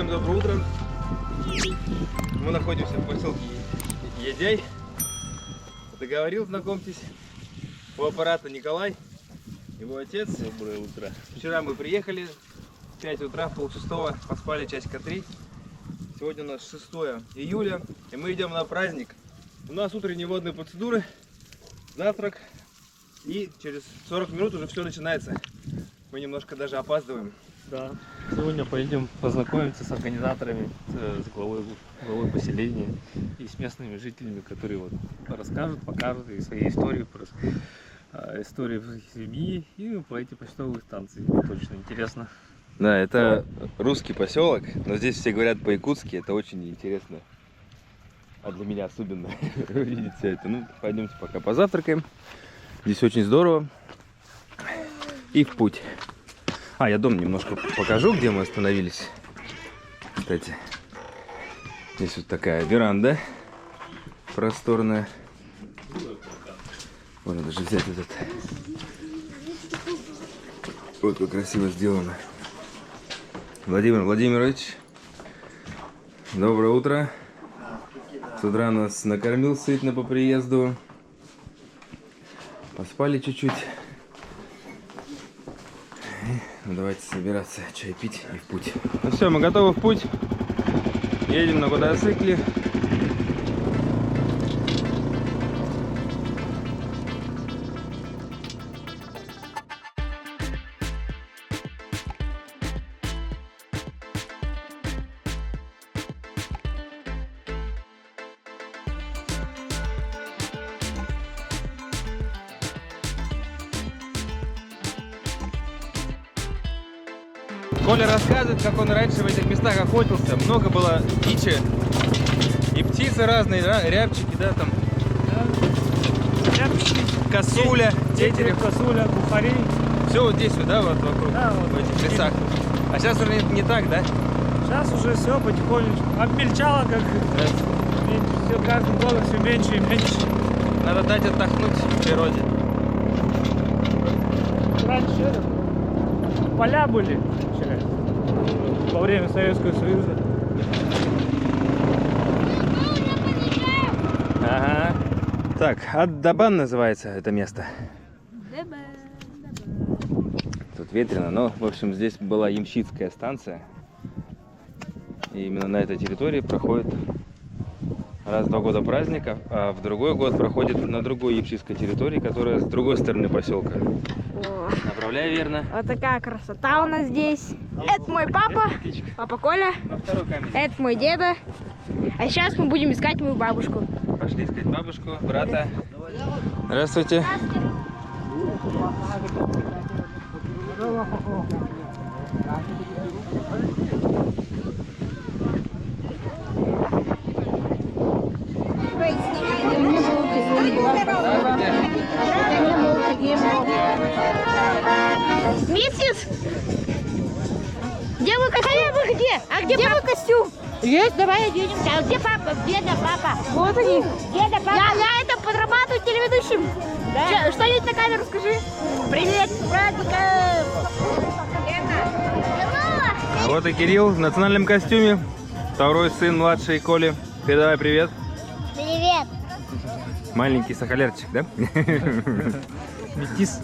Всем доброе утро. Мы находимся в поселке Едяй. Договорил, знакомьтесь. У аппарата Николай, его отец. Доброе утро. Вчера мы приехали в 5 утра, в полшестого, поспали часика 3. Сегодня у нас 6 июля, и мы идем на праздник. У нас утренние водные процедуры, завтрак, и через 40 минут уже все начинается. Мы немножко даже опаздываем. Да. Сегодня поедем познакомиться с организаторами, с главой поселения и с местными жителями, которые вот расскажут, покажут и свои истории про историю семьи и по эти почтовые станции. Точно интересно. Да, это русский поселок, но здесь все говорят по-якутски, это очень интересно. А для меня особенно видеть все это. Ну, пойдемте пока позавтракаем. Здесь очень здорово. И в путь. А, я дом немножко покажу, где мы остановились. Кстати, здесь вот такая веранда просторная. Можно даже взять этот. Вот как красиво сделано. Владимир Владимирович, доброе утро. С утра нас накормил сытно по приезду. Поспали чуть-чуть. Ну, давайте собираться, чай пить и в путь. Ну все, мы готовы в путь. Едем на квадроцикле. Коля рассказывает, как он раньше в этих местах охотился. Много было дичи. И птицы разные, да? Рябчики, да, там. Да. Рябчики, косуля, тетерев. Косуля, бухари. Все вот здесь, да, вот вокруг, Да, вот в этих лесах. А сейчас уже не так, да? Сейчас уже все потихонечку. Обмельчало, как все каждым годом все меньше и меньше. Надо дать отдохнуть в природе. Раньше поля были во время Советского Союза. Ага. Так, Аддабан называется это место. Тут ветрено, но, в общем, здесь была ямщицкая станция. И именно на этой территории проходит раз в 2 года праздник, а в другой год проходит на другой ямщицкой территории, которая с другой стороны поселка. Направляю верно. Вот такая красота у нас здесь. Это мой папа, папа Коля. На второй камень. Это мой деда. А сейчас мы будем искать мою бабушку. Пошли искать бабушку, брата. Здравствуйте. Миссис! Где мой костюм? А где? А где мой костюм? Есть, давай оденемся. А где папа? Деда, папа. Вот они. Деда, папа. Я это подрабатываю телеведущим. Да? Что-нибудь на камеру скажи. Привет, братика. А вот и Кирилл в национальном костюме. Второй сын младший Коли. Передавай привет. Привет. Маленький сахалерчик, да? Метис.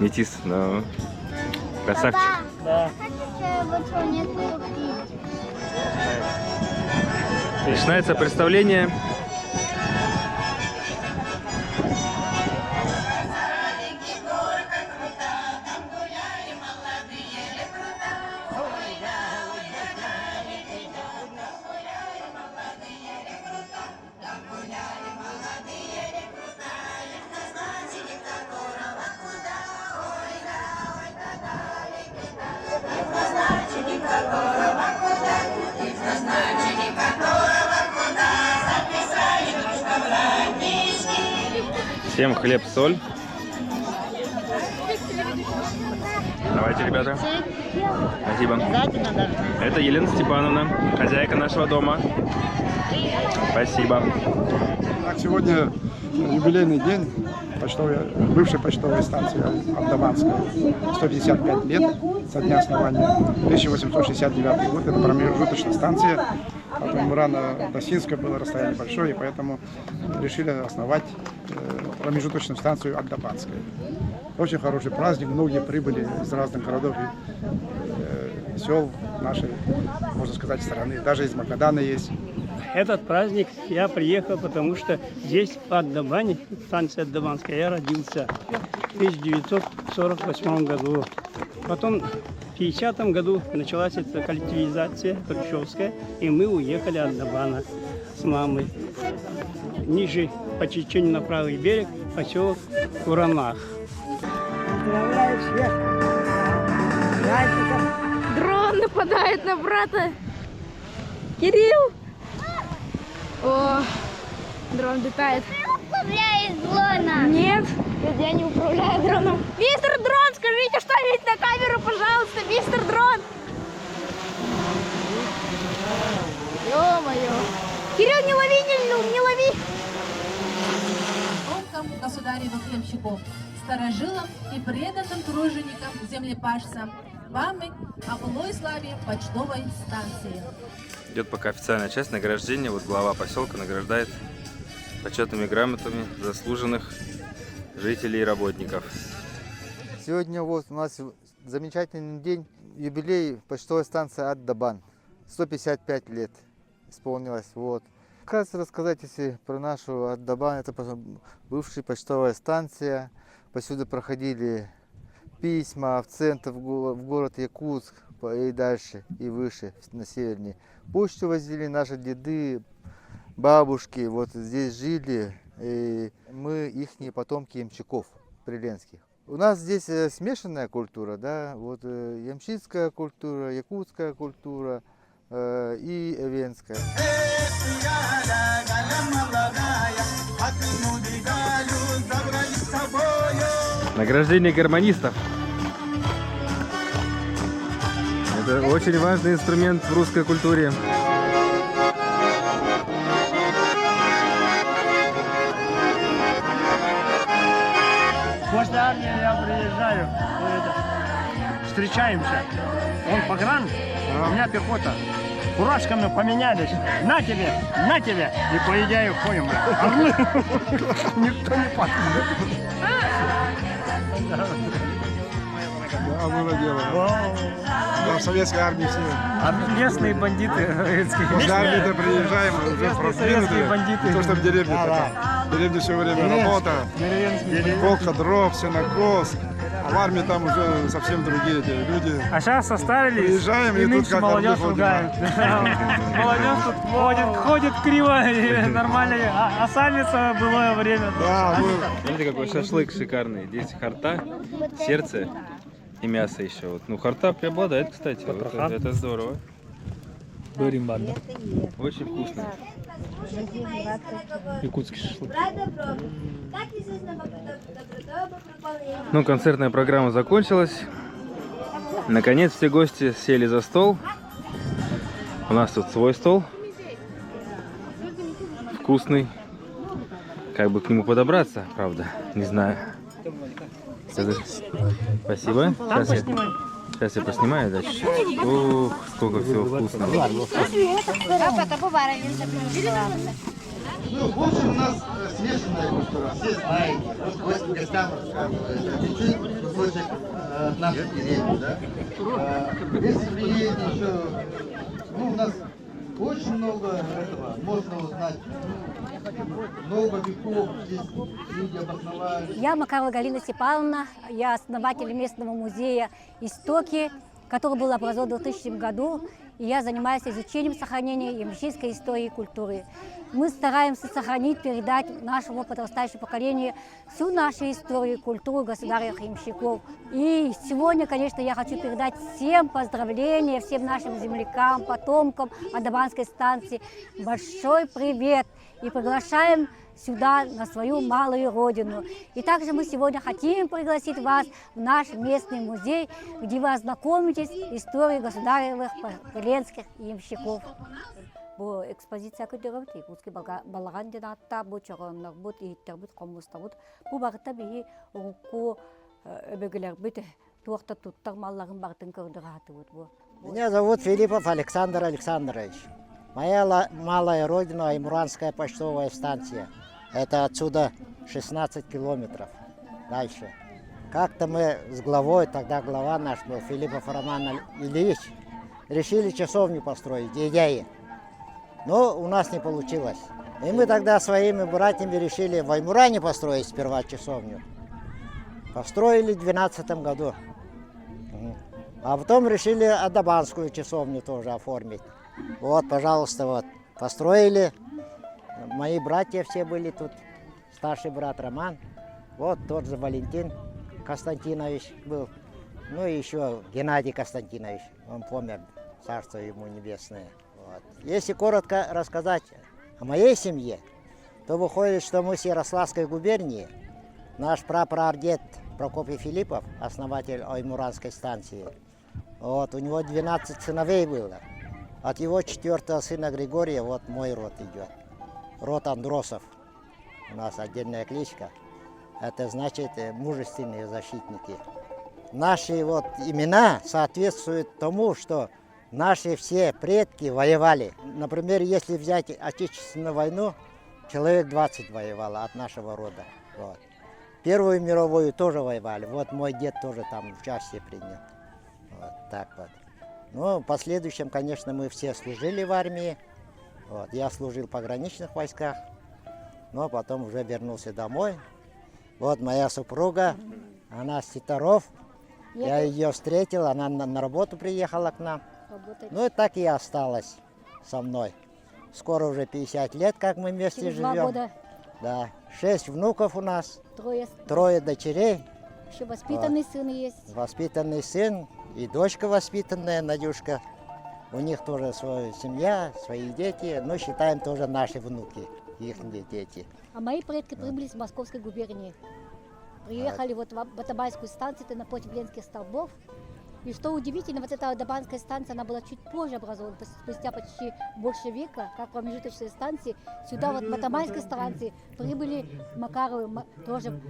Метис, но красавчик. Да. Начинается представление. Всем хлеб, соль. Давайте, ребята. Спасибо. Это Елена Степановна, хозяйка нашего дома. Спасибо. Так, сегодня юбилейный день бывшей почтовой станции Аддабанской. 155 лет. со дня основания. 1869 год, это промежуточная станция. От Мурана до Синска было расстояние большое, и поэтому решили основать промежуточную станцию Агдабанская. Очень хороший праздник, многие прибыли из разных городов и сел нашей, можно сказать, страны. Даже из Магадана есть. Этот праздник я приехал, потому что здесь, в Агдабане, станция Агдабанская, я родился в 1948 году. Потом в 50 году началась эта коллективизация хрущевская, и мы уехали от Агдабана с мамой. Ниже по течению на правый берег поселок Куранах. Дрон нападает на брата. Кирилл! О, дрон летает. Управляет дрона. Нет, я не управляю дроном. Мистер Дрон, скажите что-нибудь на камеру, пожалуйста, мистер Дрон. Ё-моё. Кирилл, не лови, не лови. Потомкам государевых ямщиков, старожилам и преданным труженикам землепашцам память о былой славе почтовой станции. Идет пока официальная часть награждения. Вот глава поселка награждает почетными грамотами заслуженных жителей и работников. Сегодня вот у нас замечательный день, юбилей почтовой станции Агдабан. 155 лет исполнилось. Вот. Вкратце рассказать, если про нашу Агдабан, это бывшая почтовая станция. Посюда проходили письма в центр, в город Якутск и дальше, и выше, на севернее. Почту возили наши деды, бабушки, вот здесь жили, и мы ихние потомки ямщиков приленских. У нас здесь смешанная культура, да, вот ямщицкая культура, якутская культура и эвенская. Награждение гармонистов. Это очень важный инструмент в русской культуре. После армии я приезжаю, встречаемся. Он погран, а у меня пехота. Фуражками поменялись. На тебе, и по идее ходим. Орлы. Никто не падает. Да, было дело. Да, в советской армии все. Местные бандиты. После армии-то приезжаем, уже продвинутые. бандиты. Не то, что в деревне. В деревне все время работа. Колка дров, сенокос. А в армии там уже совсем другие эти люди. А сейчас состарились, Приезжаем, и тут нынче как молодежь орлы ругают. Молодежь тут ходит криво, и нормально, осамится былое время. Да, ну, Смотрите, какой шашлык шикарный. Здесь харта, сердце и мясо еще. Вот. Ну, харта преобладает, кстати. Вот это здорово. Банда. Очень вкусно. Якутский шашлык. Ну, концертная программа закончилась. Наконец все гости сели за стол. У нас тут свой стол. Вкусный. Как бы к нему подобраться, правда, не знаю. Спасибо. Сейчас я поснимаю, да, чуть-чуть. Ух, сколько всего вкусного. Ну, в общем, у нас смешанная культура, все знаете. Вот гостям рассказывают. Чуть-чуть кусочек нашей деревни, да. Если приедете еще, ну, у нас очень много этого, можно узнать. Много веков здесь люди обосновались. Я Макарова Галина Степановна, я основатель местного музея «Истоки», который был образован в 2000 году, и я занимаюсь изучением сохранения ямщицкой истории и культуры. Мы стараемся сохранить, передать нашему подрастающему поколению всю нашу историю и культуру государевых ямщиков. И сегодня, конечно, я хочу передать всем поздравления, всем нашим землякам, потомкам Агдабанской станции. Большой привет! И приглашаем сюда, на свою малую родину. И также мы сегодня хотим пригласить вас в наш местный музей, где вы ознакомитесь с историей государевых приленских ямщиков. Bu экспозиция көтөгөбүт, якутский балаган жанатта, bu чогоннор бут, ийиттер бут, коммустар бут. Bu багытта бии угукку өбөгүлөр бут, туақта туттар малларын бартын көрдіраты вот. Меня зовут Филиппов Александр Александрович. Моя малая родина Аймуранская почтовая станция. Это отсюда 16 километров дальше. Как-то мы с главой, тогда глава наш был, Филиппов Роман Ильич, решили часовню построить, идеи. Но у нас не получилось. И мы тогда своими братьями решили в Аймуране построить сперва часовню. Построили в 2012 году. А потом решили Аддабанскую часовню тоже оформить. Вот, пожалуйста, вот. Построили. Мои братья все были тут. Старший брат Роман. Вот тот же Валентин Константинович был. Ну и еще Геннадий Константинович. Он помер. Царство ему небесное. Вот. Если коротко рассказать о моей семье, то выходит, что мы с Ярославской губернии. Наш прапрадед Прокопий Филиппов, основатель Аймуранской станции. Вот, у него 12 сыновей было. От его 4-го сына Григория вот мой род идет. Род Андросов. У нас отдельная кличка. Это значит мужественные защитники. Наши вот имена соответствуют тому, что наши все предки воевали. Например, если взять Отечественную войну, человек 20 воевало от нашего рода. Вот. Первую мировую тоже воевали. Вот мой дед тоже там участие принял. Вот так вот. Ну, в последующем, конечно, мы все служили в армии. Вот. Я служил в пограничных войсках, но потом уже вернулся домой. Вот моя супруга, она с Титаров. Я ее встретил, она на работу приехала к нам. Ну и так и осталась со мной. Скоро уже 50 лет, как мы вместе Через живем. 2 года. Да, 6 внуков у нас, 3 дочерей. Еще воспитанный сын есть. Воспитанный сын и дочка воспитанная, Надюшка. У них тоже своя семья, свои дети, но считаем тоже наши внуки, их дети. А мои предки прибыли с Московской губернии. Приехали вот в Аддабанскую станцию, это напротив Ленских столбов. И что удивительно, вот эта Аддабанская станция, она была чуть позже образована, спустя почти больше века, как промежуточные станции. Сюда вот в Аддабанской станции прибыли Макаровы, тоже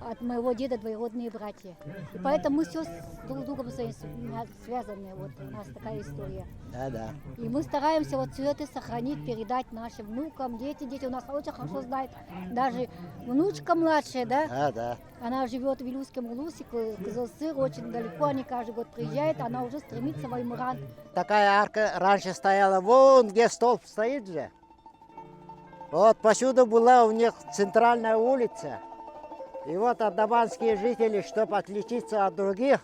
от моего деда двоюродные братья. И поэтому мы все друг с другом связаны, вот у нас такая история. Да. И мы стараемся вот все это сохранить, передать нашим внукам, дети у нас очень хорошо знают. Даже внучка младшая, да? Да. Она живет в Вилюйском Улусе, Кызылсыр, очень далеко, они каждый год приезжают, она уже стремится в Аймуран. Такая арка раньше стояла, вон где столб стоит же. Вот посюда была у них центральная улица. И вот аддабанские жители, чтобы отличиться от других,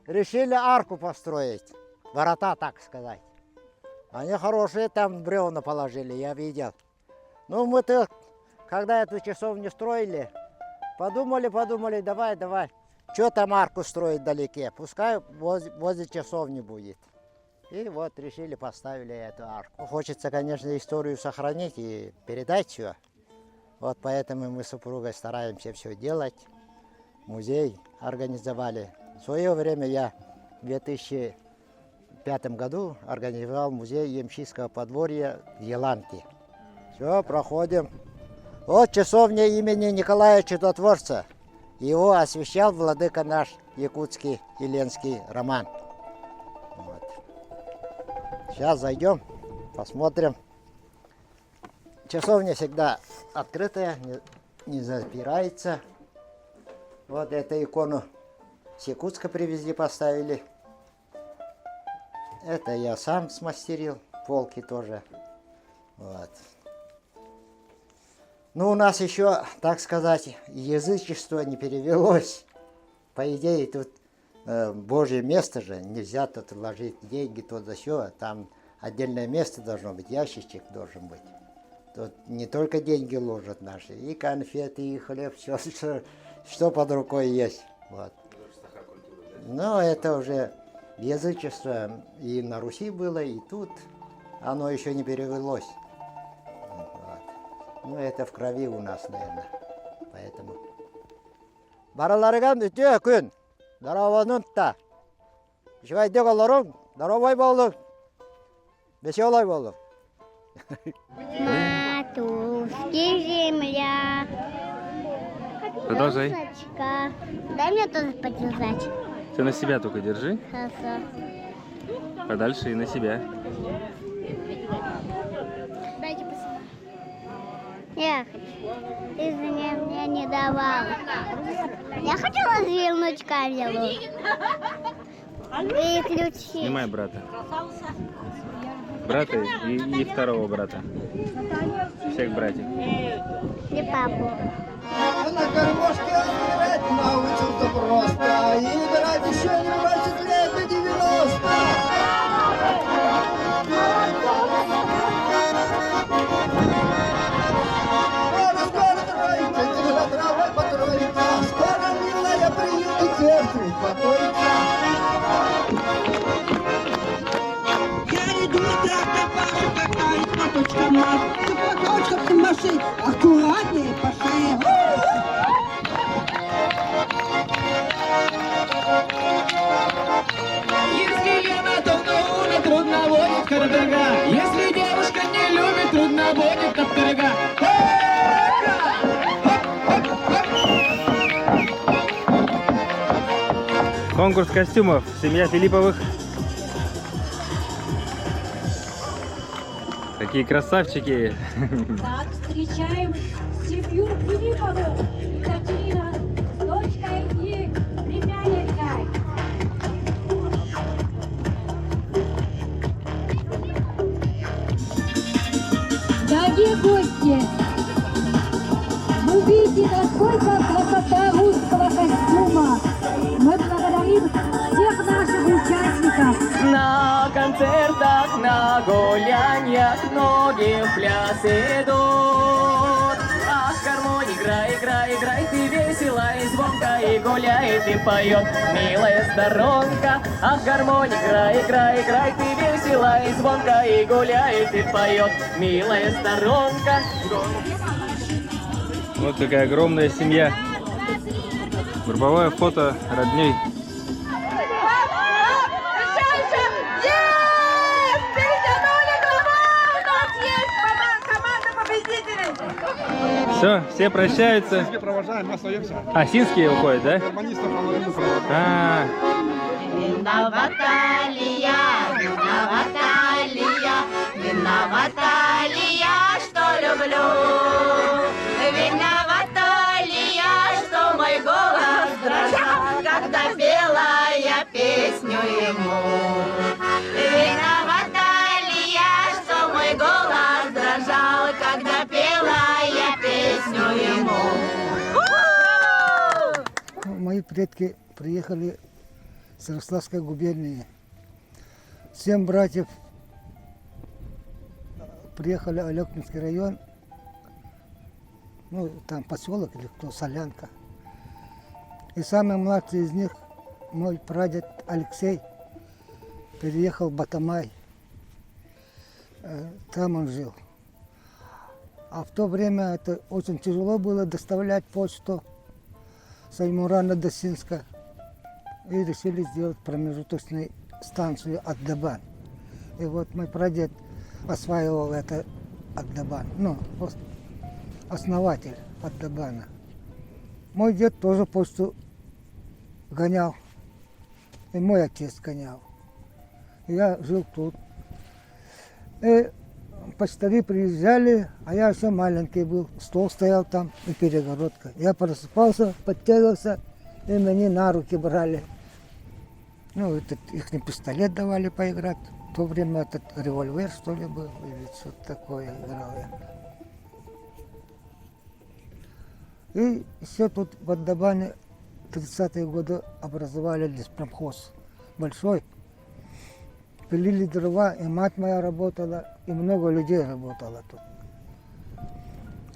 решили арку построить. Ворота, так сказать. Они хорошие там бревна положили, я видел. Ну мы-то, когда эту часовню строили, подумали, давай, что там арку строить вдалеке, пускай возле часовни будет. И вот решили, поставили эту арку. Хочется, конечно, историю сохранить и передать все. Вот поэтому мы с супругой стараемся все делать. Музей организовали. В свое время я в 2005 году организовал музей ямщикского подворья в Еланке. Все, проходим. Вот часовня имени Николая Чудотворца. Его освящал владыка наш якутский и ленский Роман. Вот. Сейчас зайдем, посмотрим. Часовня всегда открытая, не запирается. Вот эту икону с Якутска привезли, поставили. Это я сам смастерил, полки тоже. Вот. Ну, у нас еще, так сказать, язычество не перевелось. По идее, тут Божье место же, нельзя тут ложить деньги, то да сё. Там отдельное место должно быть, ящичек должен быть. Тут не только деньги ложат наши, и конфеты, и хлеб, все, что под рукой есть. Вот. Но это уже язычество и на Руси было, и тут оно еще не перевелось. Ну, это в крови у нас, наверное, поэтому. Бараларыган үтө күн, дараванунта. Шуайдык олорун, даравай болдук. Веселой болдук. Матушки земля. Продолжай. Кнопочка. Дай мне тоже подержать. Ты на себя только держи. Хорошо. Подальше и на себя. Дайте посмотреть. Я хочу. Извини, мне не давал. Я хотела развернуть камеру. Переключи. Снимай брата. Брата и второго брата. Всех братьев. И папу. На гармошке играть научился просто. И играть еще не хватит лет до 90. Скоро троица, тихо травой потроица. Скоро, милая, приедет сердце покоится. Я иду на трактор, Паша катает моточка мать. Ты платочком ты маши, аккуратнее по шее. Если Лена, то Науна трудно водит каторга. Если девушка не любит, трудно водит каторга. Конкурс костюмов. Семья Филипповых. Какие красавчики. Так, встречаем семью Филипповых. Екатерина с дочкой и племянницей. Дорогие гости, вы видите, насколько красота русского костюма. Мы благодарим всех наших участников. На концертах, на гуляньях многие в пляс идут. Ах, гармонь, играй, играй, играй, ты весела и звонко, и гуляет, и поет, милая сторонка. Ах, гармонь, играй, играй, играй, ты весела и звонко, и гуляет, и поет, милая сторонка. Вот такая огромная семья. Групповое фото родней. Все, все прощаются. Синские провожаем, мы остаемся. А, синские уходят, да? Гармонистов по новому проводу. Виновата ли я, что люблю? Виновата ли я, что мой голос дрожал, когда пела я песню ему? Виновата ли я, что мой голос дрожал, когда пела я песню ему? Мои предки приехали с Ярославской губернии. 7 братьев приехали в Алекминский район, ну там поселок или кто, Солянка. И самый младший из них, мой прадед Алексей, переехал в Батамай. Там он жил. А в то время это очень тяжело было доставлять почту с Аймурана до Синска. И решили сделать промежуточную станцию Ак-Дабан. И вот мой прадед осваивал это Ак-Дабан, ну, основатель Ак-Дабана. Мой дед тоже почту гонял, и мой отец гонял. И я жил тут. И почтари приезжали, а я еще маленький был, стол стоял там и перегородка. Я просыпался, подтягивался, и меня на руки брали. Ну, этот их пистолет давали поиграть. В то время этот револьвер, что ли, был, или что-то такое играл я. И еще тут в Ак-Дабане 30-е годы образовали леспромхоз большой. Пилили дрова, и мать моя работала, и много людей работало тут.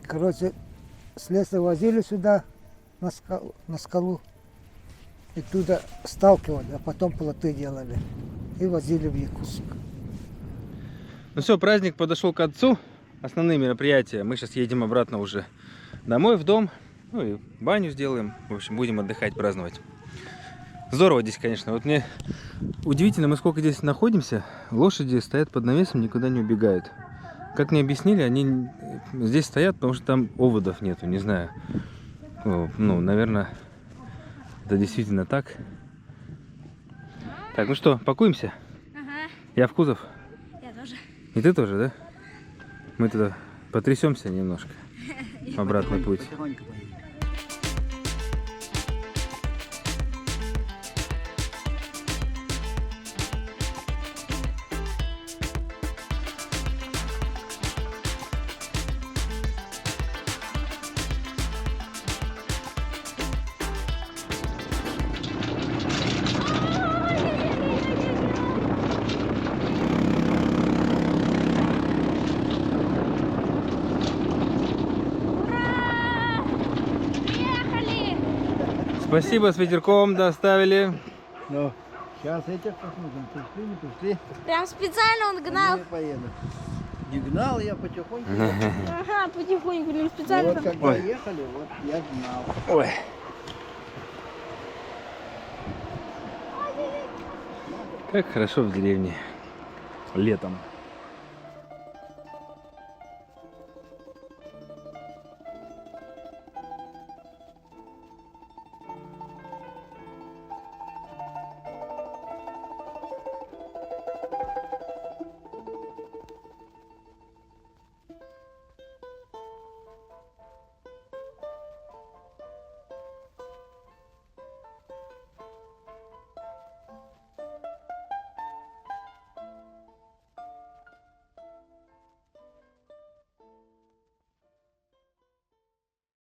Короче, с леса возили сюда, на скалу, и туда сталкивали, а потом плоты делали и возили в Якутск. Ну все, праздник подошел к концу. Основные мероприятия. Мы сейчас едем обратно уже домой, в дом. Ну и баню сделаем. В общем, будем отдыхать, праздновать. Здорово здесь, конечно. Вот мне удивительно, мы сколько здесь находимся. Лошади стоят под навесом, никуда не убегают. Как мне объяснили, они здесь стоят, потому что там оводов нету, не знаю. Ну, наверное, это действительно так. Так, ну что, пакуемся? Ага, Я в кузов. я тоже. И ты тоже, да? Мы туда потрясемся немножко. В обратный путь. Спасибо, с ветерком доставили. Ну, сейчас этих посмотрим. Пришли, не пришли. Прям специально он гнал. Я поеду. Не гнал я потихоньку. Ага, потихоньку, не специально. Вот когда ехали, вот я гнал. Ой. Как хорошо в деревне летом.